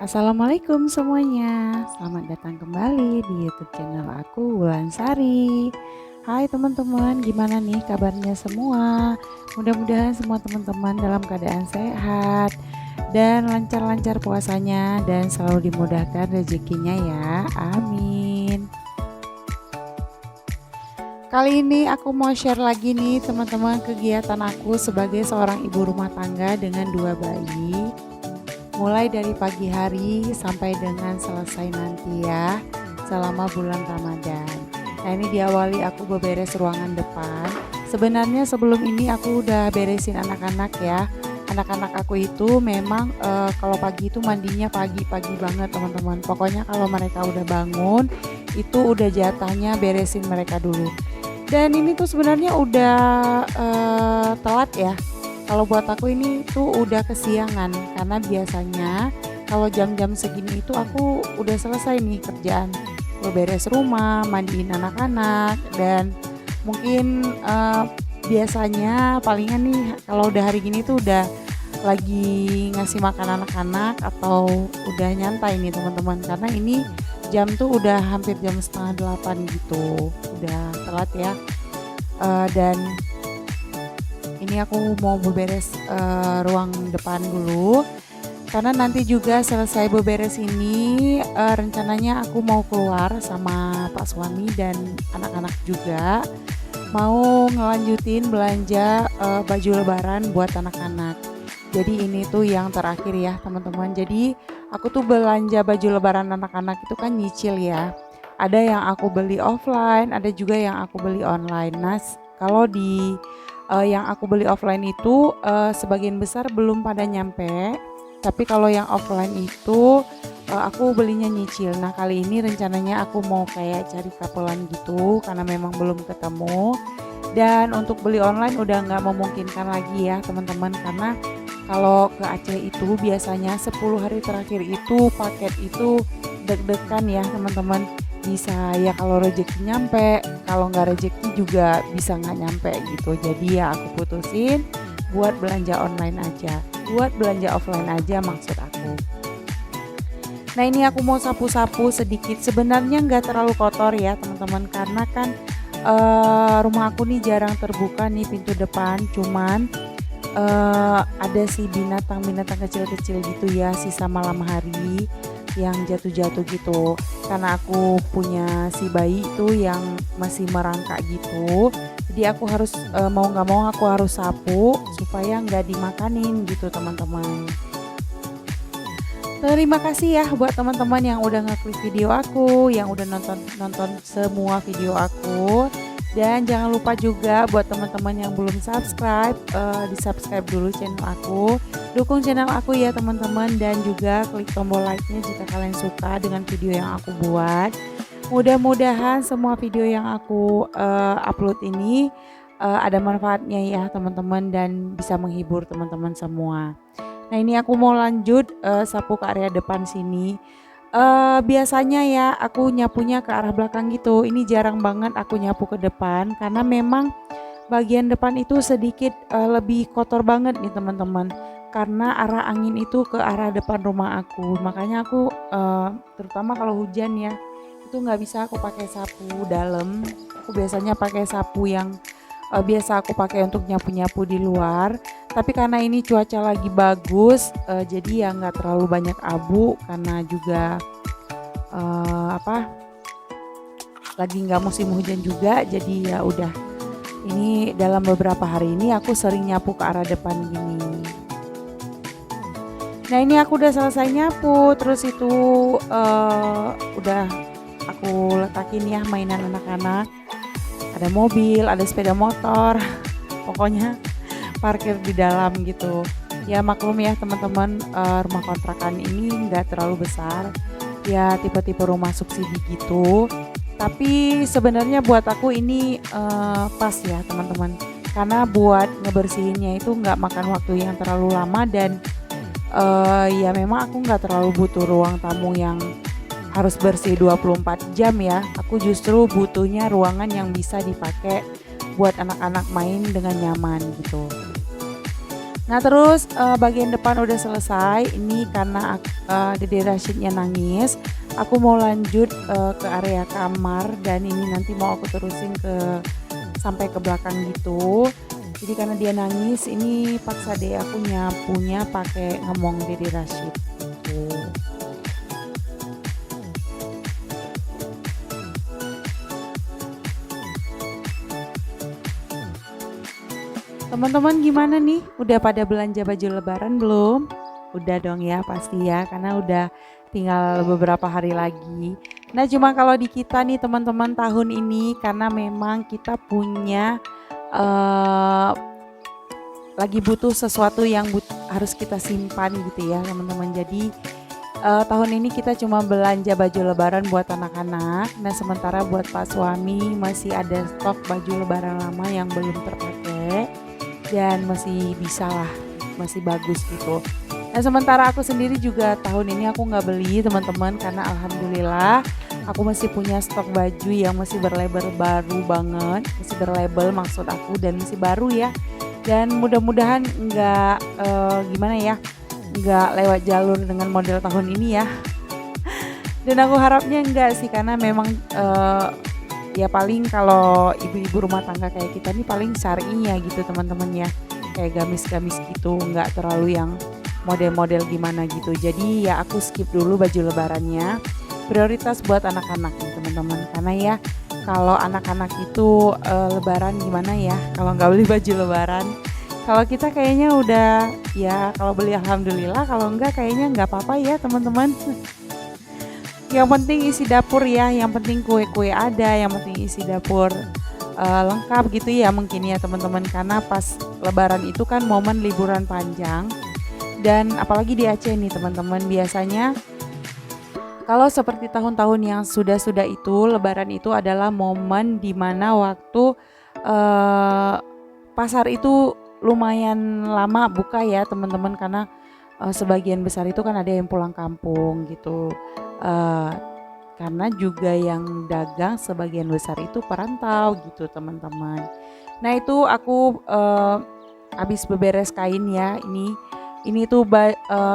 Assalamualaikum semuanya, selamat datang kembali di YouTube channel aku Wulansari. Hai teman-teman, gimana nih kabarnya semua? Mudah-mudahan semua teman-teman dalam keadaan sehat dan lancar-lancar puasanya dan selalu dimudahkan rezekinya ya, amin. Kali ini aku mau share lagi nih teman-teman kegiatan aku sebagai seorang ibu rumah tangga dengan 2 bayi. Mulai dari pagi hari sampai dengan selesai nanti ya, selama bulan Ramadan. Nah ini diawali aku beberes ruangan depan. Sebenarnya sebelum ini aku udah beresin anak-anak ya. Anak-anak aku itu memang kalau pagi itu mandinya pagi-pagi banget teman-teman. Pokoknya kalau mereka udah bangun itu udah jatahnya beresin mereka dulu. Dan ini tuh sebenarnya udah telat ya. Kalau buat aku ini tuh udah kesiangan karena biasanya kalau jam-jam segini itu aku udah selesai nih kerjaan, beres rumah, mandiin anak-anak dan mungkin biasanya palingan nih kalau udah hari gini tuh udah lagi ngasih makan anak-anak atau udah nyantai nih teman-teman, karena ini jam tuh udah hampir jam setengah 8 gitu, udah telat ya. Dan ini aku mau beberes ruang depan dulu karena nanti juga selesai beberes ini rencananya aku mau keluar sama Pak suami dan anak-anak juga mau ngelanjutin belanja baju lebaran buat anak-anak. Jadi ini tuh yang terakhir ya teman-teman. Jadi aku tuh belanja baju lebaran anak-anak itu kan nyicil ya. Ada yang aku beli offline, ada juga yang aku beli online. Nah, kalau di yang aku beli offline itu sebagian besar belum pada nyampe. Tapi kalau yang offline itu aku belinya nyicil. Nah kali ini rencananya aku mau kayak cari kapelan gitu karena memang belum ketemu. Dan untuk beli online udah nggak memungkinkan lagi ya teman-teman, karena kalau ke Aceh itu biasanya 10 hari terakhir itu paket itu deg-degan ya teman-teman. Bisa ya kalau rezeki nyampe, kalau nggak rezeki juga bisa nggak nyampe gitu. Jadi ya aku putusin buat belanja online aja, buat belanja offline aja maksud aku. Nah ini aku mau sapu-sapu sedikit, sebenarnya nggak terlalu kotor ya teman-teman, karena kan rumah aku nih jarang terbuka nih pintu depan, cuman ada sih binatang-binatang kecil-kecil gitu ya, sisa malam hari yang jatuh-jatuh gitu. Karena aku punya si bayi itu yang masih merangkak gitu, jadi aku harus mau nggak mau aku harus sapu supaya nggak dimakanin gitu teman-teman. Terima kasih ya buat teman-teman yang udah ngeklik video aku, yang udah nonton semua video aku. Dan jangan lupa juga buat teman-teman yang belum subscribe, di-subscribe dulu channel aku. Dukung channel aku ya teman-teman, dan juga klik tombol like-nya jika kalian suka dengan video yang aku buat. Mudah-mudahan semua video yang aku upload ini ada manfaatnya ya teman-teman dan bisa menghibur teman-teman semua. Nah ini aku mau lanjut sapu ke area depan sini. Biasanya ya aku nyapunya ke arah belakang gitu. Ini jarang banget aku nyapu ke depan karena memang bagian depan itu sedikit lebih kotor banget nih teman-teman. Karena arah angin itu ke arah depan rumah aku. Makanya aku terutama kalau hujan ya, itu nggak bisa aku pakai sapu dalam. Aku biasanya pakai sapu yang biasa aku pakai untuk nyapu-nyapu di luar. Tapi karena ini cuaca lagi bagus, jadi ya nggak terlalu banyak abu karena juga lagi nggak musim hujan juga. Jadi ya udah, ini dalam beberapa hari ini aku sering nyapu ke arah depan gini. Nah ini aku udah selesai nyapu, terus itu udah aku letakin ya mainan anak-anak. Ada mobil, ada sepeda motor, pokoknya parkir di dalam gitu. Ya maklum ya teman-teman, rumah kontrakan ini nggak terlalu besar, ya tipe-tipe rumah subsidi gitu. Tapi sebenarnya buat aku ini pas ya teman-teman, karena buat ngebersihinnya itu nggak makan waktu yang terlalu lama, dan ya memang aku nggak terlalu butuh ruang tamu yang harus bersih 24 jam ya. Aku justru butuhnya ruangan yang bisa dipakai buat anak-anak main dengan nyaman gitu. Nah terus bagian depan udah selesai. Ini karena Dede Rashidnya nangis, aku mau lanjut ke area kamar dan ini nanti mau aku terusin sampai ke belakang gitu. Jadi karena dia nangis, ini paksa deh aku nyapunya pakai ngemong Dede Rashid. Gitu. Teman-teman gimana nih? Udah pada belanja baju lebaran belum? Udah dong ya pasti ya, karena udah tinggal beberapa hari lagi. Nah cuma kalau di kita nih teman-teman tahun ini, karena memang kita punya uh, lagi butuh sesuatu yang harus kita simpan gitu ya teman-teman. Jadi tahun ini kita cuma belanja baju lebaran buat anak-anak. Nah sementara buat Pak suami masih ada stok baju lebaran lama yang belum terpakai dan masih bisa lah, masih bagus gitu. Nah sementara aku sendiri juga tahun ini aku nggak beli teman-teman, karena alhamdulillah aku masih punya stok baju yang masih berlabel baru banget, masih berlabel maksud aku, dan masih baru ya. Dan mudah-mudahan nggak gimana ya, nggak lewat jalur dengan model tahun ini ya. Dan aku harapnya enggak sih, karena memang ya paling kalau ibu-ibu rumah tangga kayak kita nih paling syar'inya gitu teman-teman ya, kayak gamis-gamis gitu, nggak terlalu yang model-model gimana gitu. Jadi ya aku skip dulu baju lebarannya, prioritas buat anak-anak nih teman-teman, karena ya kalau anak-anak itu lebaran gimana ya kalau nggak beli baju lebaran. Kalau kita kayaknya udah ya, kalau beli alhamdulillah, kalau enggak kayaknya nggak apa-apa ya teman-teman. Yang penting isi dapur ya, yang penting kue-kue ada, yang penting isi dapur lengkap gitu ya mungkin ya teman-teman, karena pas lebaran itu kan momen liburan panjang. Dan apalagi di Aceh nih teman-teman, biasanya kalau seperti tahun-tahun yang sudah-sudah itu, lebaran itu adalah momen dimana waktu pasar itu lumayan lama buka ya teman-teman, karena sebagian besar itu kan ada yang pulang kampung gitu. Karena juga yang dagang sebagian besar itu perantau gitu teman-teman. Nah itu aku habis beberes kain ya, ini tuh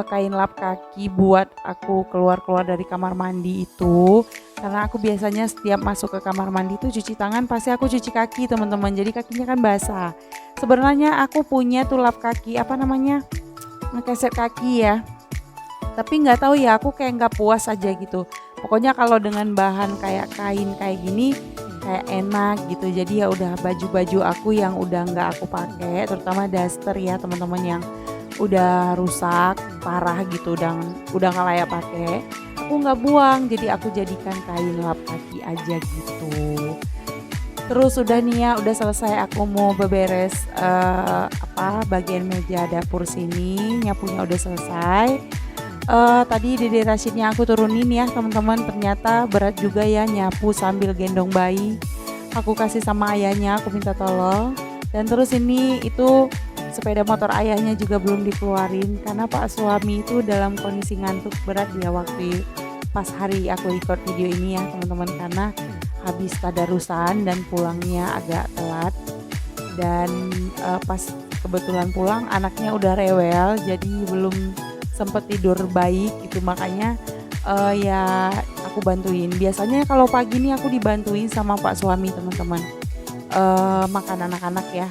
kain lap kaki buat aku keluar dari kamar mandi itu, karena aku biasanya setiap masuk ke kamar mandi itu cuci tangan, pasti aku cuci kaki teman-teman, jadi kakinya kan basah. Sebenarnya aku punya tuh lap kaki, apa namanya, ngekeset kaki ya, tapi nggak tahu ya, aku kayak nggak puas aja gitu. Pokoknya kalau dengan bahan kayak kain kayak gini kayak enak gitu. Jadi ya udah baju-baju aku yang udah nggak aku pakai, terutama daster ya teman-teman, yang udah rusak parah gitu, udah nggak layak pakai, aku nggak buang, jadi aku jadikan kain lap kaki aja gitu. Terus udah nih ya, udah selesai aku mau beberes bagian meja dapur sini, nyapunya udah selesai. Tadi Dede Rashidnya aku turunin ya teman-teman, ternyata berat juga ya nyapu sambil gendong bayi. Aku kasih sama ayahnya, aku minta tolong. Dan terus ini itu sepeda motor ayahnya juga belum dikeluarin, karena Pak suami itu dalam kondisi ngantuk berat dia waktu pas hari aku record video ini ya teman-teman, karena habis tadarusan dan pulangnya agak telat. Dan pas kebetulan pulang anaknya udah rewel, jadi belum sempet tidur baik gitu, makanya ya aku bantuin. Biasanya kalau pagi ini aku dibantuin sama Pak suami teman-teman, makan anak-anak ya.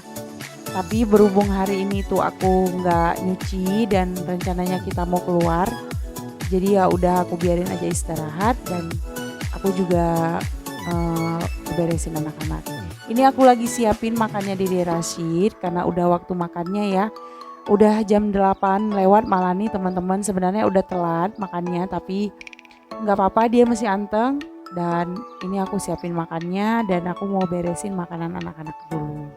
Tapi berhubung hari ini tuh aku nggak nyuci dan rencananya kita mau keluar, jadi ya udah aku biarin aja istirahat, dan aku juga beresin anak-anak. Ini aku lagi siapin makannya Dede Rashid karena udah waktu makannya ya. Udah jam 8 lewat malah nih teman-teman, sebenarnya udah telat makannya, tapi nggak apa-apa, dia masih anteng. Dan ini aku siapin makannya dan aku mau beresin makanan anak-anak dulu.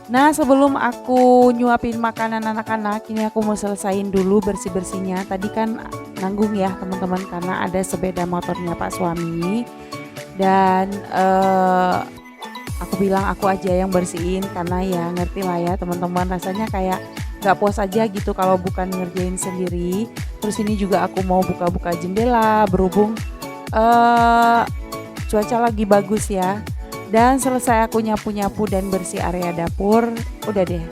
Nah sebelum aku nyuapin makanan anak-anak, ini aku mau selesain dulu bersih-bersihnya. Tadi kan nanggung ya teman-teman, karena ada sepeda motornya Pak suami. Dan aku bilang aku aja yang bersihin, karena ya ngerti lah ya teman-teman, rasanya kayak gak puas aja gitu kalau bukan ngerjain sendiri. Terus ini juga aku mau buka-buka jendela, berhubung cuaca lagi bagus ya. Dan selesai aku nyapu-nyapu dan bersih area dapur, udah deh.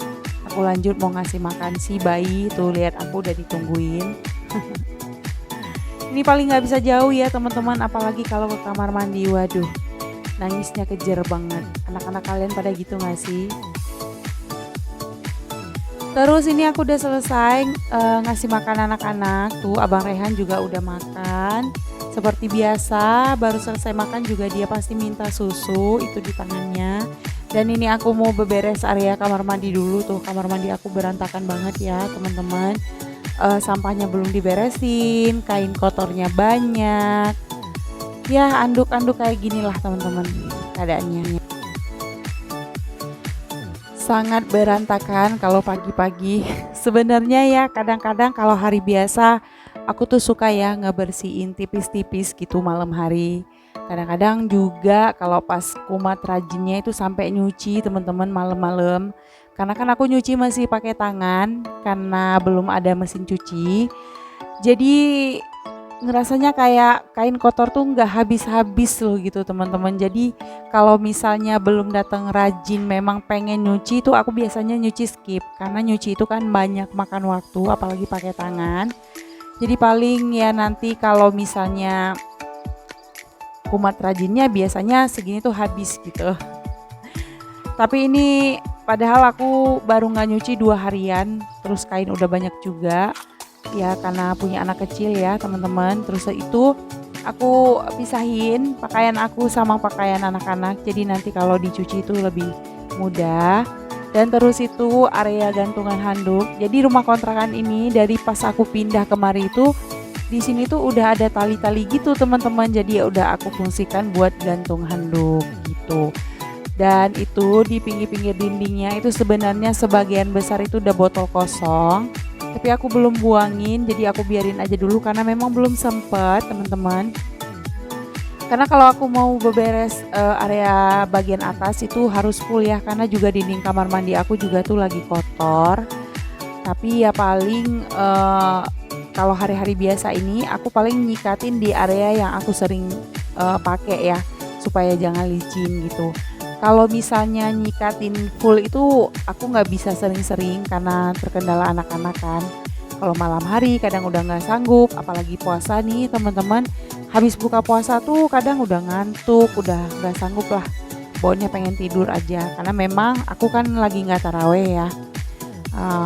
Aku lanjut mau ngasih makan si bayi, tuh lihat aku udah ditungguin. Ini paling nggak bisa jauh ya teman-teman, apalagi kalau ke kamar mandi, waduh. Nangisnya kejer banget. Anak-anak kalian pada gitu nggak sih? Terus ini aku udah selesai ngasih makan anak-anak. Tuh Abang Rehan juga udah makan. Seperti biasa, baru selesai makan juga dia pasti minta susu itu di tangannya. Dan ini aku mau beberes area kamar mandi dulu tuh. Kamar mandi aku berantakan banget ya teman-teman. Sampahnya belum diberesin, kain kotornya banyak. Ya anduk-anduk kayak gini lah teman-teman keadaannya. Sangat berantakan kalau pagi-pagi. Sebenarnya ya kadang-kadang kalau hari biasa aku tuh suka ya ngebersihin tipis-tipis gitu malam hari. Kadang-kadang juga kalau pas kumat rajinnya itu sampai nyuci teman-teman malam-malam. Karena kan aku nyuci masih pakai tangan karena belum ada mesin cuci. Jadi ngerasanya kayak kain kotor tuh nggak habis-habis loh gitu teman-teman. Jadi kalau misalnya belum datang rajin memang pengen nyuci tuh aku biasanya nyuci skip. Karena nyuci itu kan banyak makan waktu apalagi pakai tangan. Jadi paling ya nanti kalau misalnya kumat rajinnya biasanya segini tuh habis gitu. Tapi ini padahal aku baru nggak nyuci 2 harian, terus kain udah banyak juga. Ya karena punya anak kecil ya teman-teman. Terus itu aku pisahin pakaian aku sama pakaian anak-anak. Jadi nanti kalau dicuci itu lebih mudah. Dan terus itu area gantungan handuk. Jadi rumah kontrakan ini dari pas aku pindah kemari itu di sini tuh udah ada tali-tali gitu teman-teman. Jadi ya udah aku fungsikan buat gantung handuk gitu. Dan itu di pinggir-pinggir dindingnya itu sebenarnya sebagian besar itu udah botol kosong. Tapi aku belum buangin, jadi aku biarin aja dulu karena memang belum sempet teman-teman. Karena kalau aku mau beberes area bagian atas itu harus full ya, karena juga dinding kamar mandi aku juga tuh lagi kotor. Tapi ya paling kalau hari-hari biasa ini aku paling nyikatin di area yang aku sering pakai ya, supaya jangan licin gitu. Kalau misalnya nyikatin full itu aku nggak bisa sering-sering karena terkendala anak-anak kan. Kalau malam hari kadang udah nggak sanggup, apalagi puasa nih teman-teman. Habis buka puasa tuh kadang udah ngantuk, udah nggak sanggup lah. Pokoknya pengen tidur aja karena memang aku kan lagi nggak taraweh ya.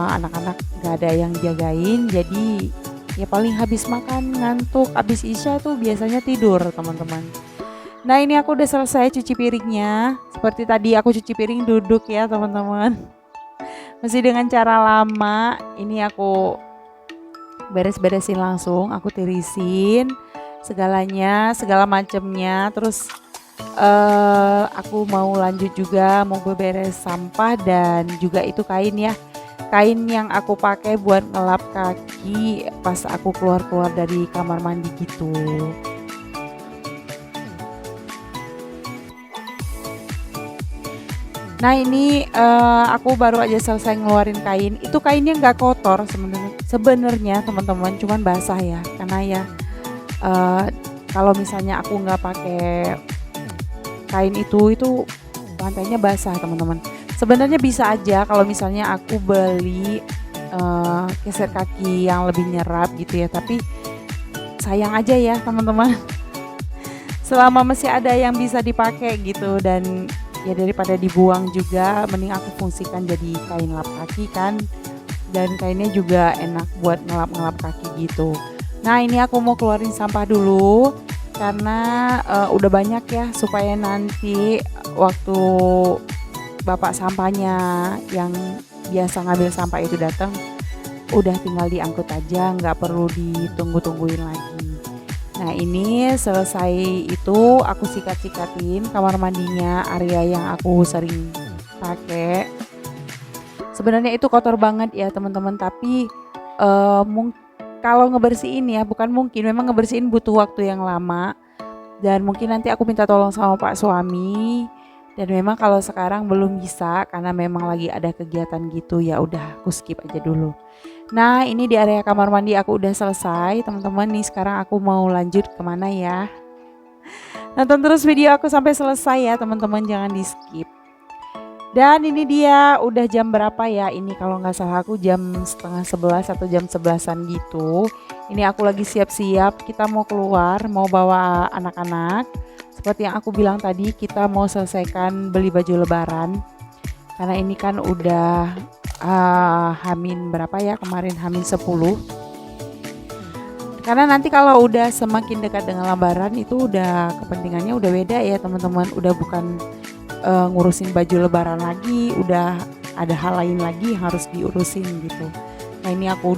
Anak-anak nggak ada yang jagain, jadi ya paling habis makan ngantuk, habis isya tuh biasanya tidur teman-teman. Nah ini aku udah selesai cuci piringnya. Seperti tadi aku cuci piring duduk ya teman-teman. Masih dengan cara lama. Ini aku beres-beresin langsung. Aku tirisin segalanya, segala macemnya. Terus aku mau lanjut juga mau beberes sampah dan juga itu kain ya. Kain yang aku pakai buat ngelap kaki pas aku keluar-keluar dari kamar mandi gitu. Nah ini aku baru aja selesai ngeluarin kain. Itu kainnya nggak kotor sebenarnya teman-teman, cuman basah ya. Karena ya kalau misalnya aku nggak pakai kain itu lantainya basah teman-teman. Sebenarnya bisa aja kalau misalnya aku beli keset kaki yang lebih nyerap gitu ya. Tapi sayang aja ya teman-teman. Selama masih ada yang bisa dipakai gitu dan ya daripada dibuang juga mending aku fungsikan jadi kain lap kaki kan, dan kainnya juga enak buat ngelap-ngelap kaki gitu. Nah ini aku mau keluarin sampah dulu karena udah banyak ya, supaya nanti waktu bapak sampahnya yang biasa ngambil sampah itu datang udah tinggal diangkut aja, nggak perlu ditunggu-tungguin lagi. Nah ini selesai itu aku sikat-sikatin kamar mandinya, area yang aku sering pakai. Sebenarnya itu kotor banget ya teman-teman, tapi kalau ngebersihin ya bukan mungkin, memang ngebersihin butuh waktu yang lama. Dan mungkin nanti aku minta tolong sama Pak suami. Dan memang kalau sekarang belum bisa karena memang lagi ada kegiatan gitu, ya udah aku skip aja dulu. Nah ini di area kamar mandi aku udah selesai teman-teman. Nih sekarang aku mau lanjut kemana ya? Nonton terus video aku sampai selesai ya teman-teman, jangan di skip. Dan ini dia udah jam berapa ya, ini kalau nggak salah aku jam setengah 11 atau jam 11-an gitu. Ini aku lagi siap-siap, kita mau keluar, mau bawa anak-anak. Seperti yang aku bilang tadi, kita mau selesaikan beli baju lebaran. Karena ini kan udah Hamin berapa ya, kemarin Hamin 10. Karena nanti kalau udah semakin dekat dengan lebaran itu udah kepentingannya udah beda ya teman-teman. Udah bukan ngurusin baju lebaran lagi, udah ada hal lain lagi yang harus diurusin gitu. Nah ini aku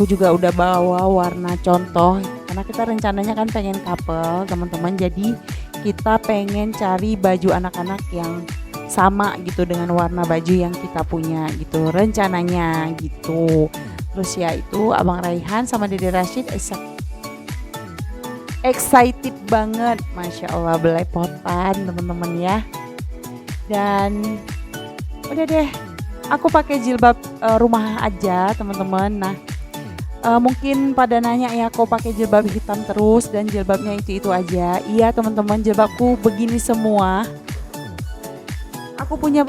juga udah bawa warna contoh karena kita rencananya kan pengen couple teman-teman, jadi kita pengen cari baju anak-anak yang sama gitu dengan warna baju yang kita punya gitu rencananya gitu. Terus ya itu Abang Raihan sama Dede Rashid excited banget, Masya Allah, belepotan teman-teman ya. Dan udah deh, aku pakai jilbab rumah aja teman-teman. Nah mungkin pada nanya ya, kok pakai jilbab hitam terus dan jilbabnya itu aja. Iya teman-teman, jilbabku begini semua. Aku punya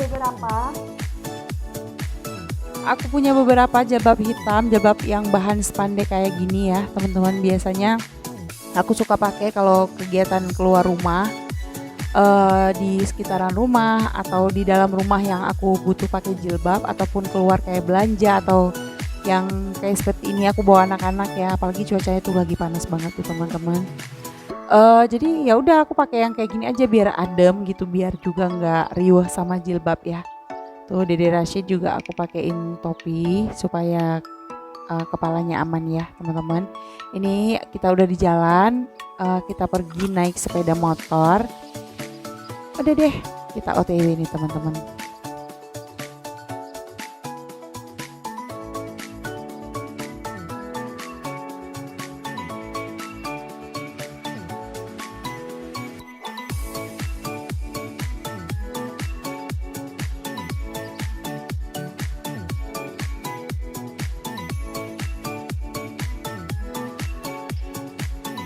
beberapa jilbab hitam, jilbab yang bahan spandek kayak gini ya teman-teman. Biasanya aku suka pakai kalau kegiatan keluar rumah, di sekitaran rumah atau di dalam rumah yang aku butuh pakai jilbab, ataupun keluar kayak belanja atau yang kayak seperti ini aku bawa anak-anak ya, apalagi cuacanya tuh lagi panas banget tuh teman-teman. Jadi ya udah aku pakai yang kayak gini aja biar adem gitu, biar juga nggak riuh sama jilbab ya. Tuh Dede Rashid juga aku pakein topi supaya kepalanya aman ya teman-teman. Ini kita udah di jalan, kita pergi naik sepeda motor. Udah deh, kita OTW nih teman-teman.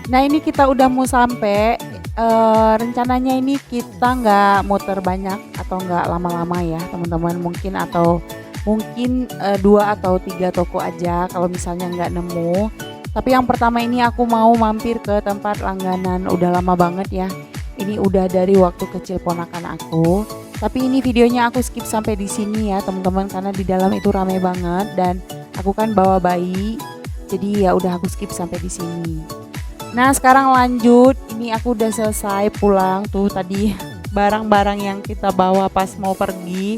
Nah ini kita udah mau sampai, rencananya ini kita nggak muter banyak atau nggak lama-lama ya teman-teman, mungkin 2 atau 3 toko aja kalau misalnya nggak nemu. Tapi yang pertama ini aku mau mampir ke tempat langganan, udah lama banget ya. Ini udah dari waktu kecil ponakan aku. Tapi ini videonya aku skip sampai di sini ya teman-teman, karena di dalam itu ramai banget dan aku kan bawa bayi. Jadi ya udah aku skip sampai di sini. Nah sekarang lanjut, ini aku udah selesai pulang tuh tadi. Barang-barang yang kita bawa pas mau pergi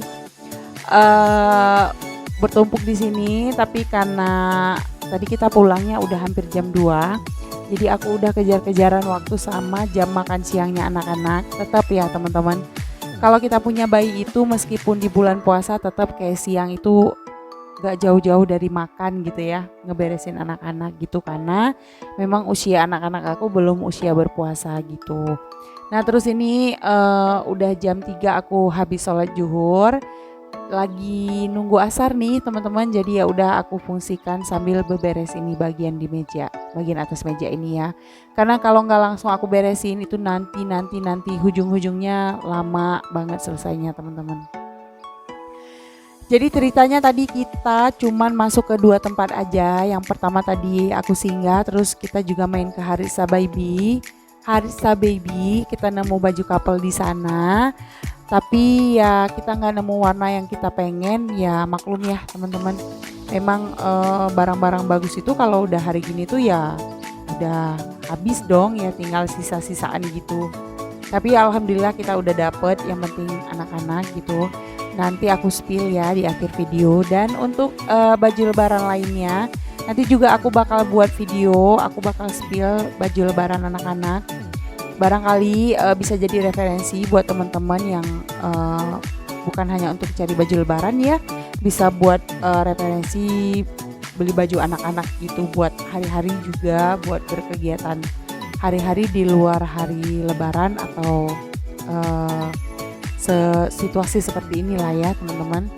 bertumpuk di sini, tapi karena tadi kita pulangnya udah hampir jam 2, jadi aku udah kejar-kejaran waktu sama jam makan siangnya anak-anak. Tetap ya teman-teman, kalau kita punya bayi itu meskipun di bulan puasa tetap kayak siang itu gak jauh-jauh dari makan gitu ya, ngeberesin anak-anak gitu, karena memang usia anak-anak aku belum usia berpuasa gitu. Nah terus ini udah jam 3 aku habis sholat zuhur, lagi nunggu asar nih teman-teman. Jadi ya udah aku fungsikan sambil beberes ini bagian di meja, bagian atas meja ini ya, karena kalau nggak langsung aku beresin itu nanti ujung-ujungnya lama banget selesainya teman-teman. Jadi ceritanya tadi kita cuman masuk ke 2 tempat aja. Yang pertama tadi aku singgah, terus kita juga main ke Harissa Baby. Kita nemu baju couple di sana. Tapi ya kita nggak nemu warna yang kita pengen, ya maklum ya teman-teman. Memang barang-barang bagus itu kalau udah hari gini tuh ya udah habis dong ya, tinggal sisa-sisaan gitu. Tapi alhamdulillah kita udah dapet, yang penting anak-anak gitu. Nanti aku spill ya di akhir video. Dan untuk baju lebaran lainnya nanti juga aku bakal buat video, aku bakal spill baju lebaran anak-anak. Barangkali bisa jadi referensi buat teman-teman yang bukan hanya untuk cari baju lebaran ya, bisa buat referensi beli baju anak-anak gitu buat hari-hari juga, buat berkegiatan hari-hari di luar hari lebaran atau situasi seperti inilah ya teman-teman.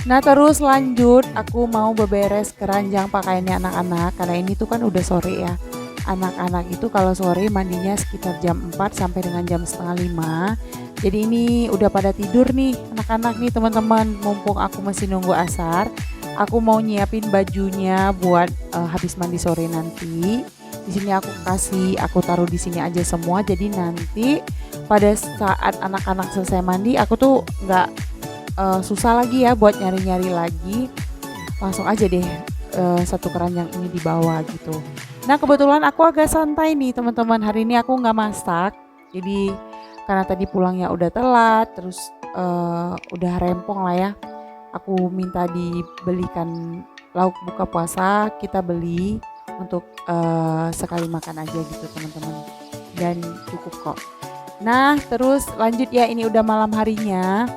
Nah terus lanjut, aku mau beberes keranjang pakaiannya anak-anak karena ini tuh kan udah sore ya. anak-anak itu kalau sore mandinya sekitar jam 4 sampai dengan jam setengah 5. Jadi ini udah pada tidur nih anak-anak nih teman-teman. Mumpung aku masih nunggu asar, aku mau nyiapin bajunya buat habis mandi sore nanti. Di sini aku taruh di sini aja semua. Jadi nanti pada saat anak-anak selesai mandi, aku tuh nggak susah lagi ya buat nyari-nyari lagi. Langsung aja deh satu keranjang ini dibawa gitu. Nah kebetulan aku agak santai nih teman-teman. Hari ini aku nggak masak. Jadi karena tadi pulangnya udah telat, terus udah rempong lah ya. Aku minta dibelikan lauk buka puasa, kita beli untuk sekali makan aja gitu teman-teman. Dan cukup kok. Nah terus lanjut ya, ini udah malam harinya.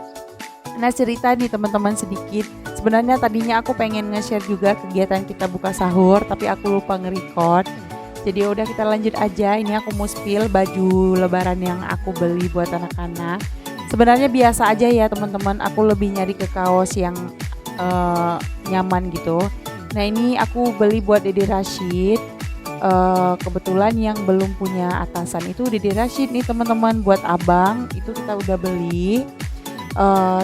Nah cerita nih teman-teman sedikit. Sebenarnya tadinya aku pengen nge-share juga kegiatan kita buka sahur, tapi aku lupa nge-record. Jadi udah kita lanjut aja. Ini aku mau spill baju lebaran yang aku beli buat anak-anak. Sebenarnya biasa aja ya teman-teman. Aku lebih nyari ke kaos yang nyaman gitu. Nah ini aku beli buat Dede Rashid. Kebetulan yang belum punya atasan itu Dede Rashid nih teman-teman. Buat abang itu kita udah beli.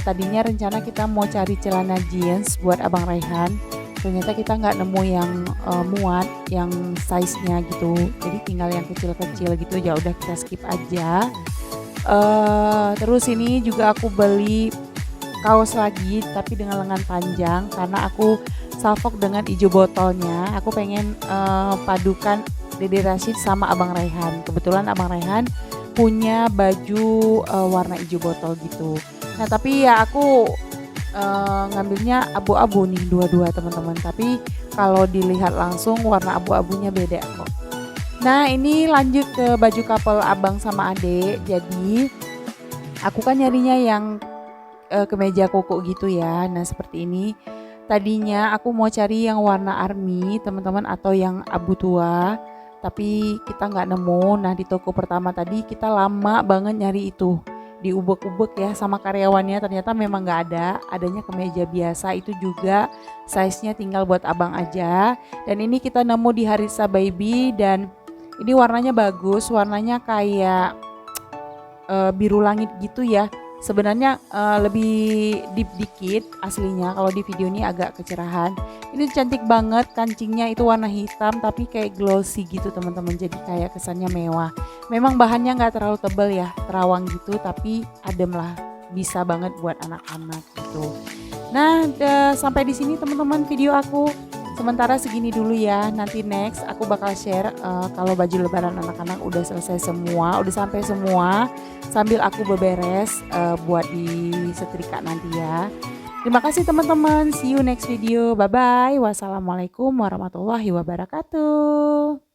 Tadinya rencana kita mau cari celana jeans buat abang Raihan, ternyata kita nggak nemu yang muat, yang size-nya gitu, jadi tinggal yang kecil-kecil gitu. Ya udah kita skip aja. Terus ini juga aku beli kaos lagi tapi dengan lengan panjang karena aku salfok dengan hijau botolnya. Aku pengen padukan Dede Rashid sama abang Raihan. Kebetulan abang Raihan punya baju warna hijau botol gitu. Nah tapi ya aku ngambilnya abu-abu nih dua-dua teman-teman. Tapi kalau dilihat langsung warna abu-abunya beda kok. Nah ini lanjut ke baju couple abang sama adek. Jadi aku kan nyarinya yang kemeja koko gitu ya. Nah seperti ini. Tadinya aku mau cari yang warna army teman-teman, atau yang abu tua. Tapi kita nggak nemu. Nah di toko pertama tadi kita lama banget nyari itu. Diubek-ubek ya sama karyawannya, ternyata memang nggak ada, adanya kemeja biasa, itu juga size-nya tinggal buat abang aja. Dan ini kita nemu di Harissa Baby, dan ini warnanya bagus, warnanya kayak biru langit gitu ya. Sebenarnya lebih deep dikit aslinya, kalau di video ini agak kecerahan. Ini cantik banget, kancingnya itu warna hitam tapi kayak glossy gitu teman-teman, jadi kayak kesannya mewah. Memang bahannya nggak terlalu tebal ya, terawang gitu, tapi adem lah, bisa banget buat anak-anak gitu. Nah sampai di sini teman-teman video aku. Sementara segini dulu ya, nanti next aku bakal share kalau baju lebaran anak-anak udah selesai semua, udah sampai semua, sambil aku beberes buat disetrika nanti ya. Terima kasih teman-teman, see you next video, bye bye, wassalamualaikum warahmatullahi wabarakatuh.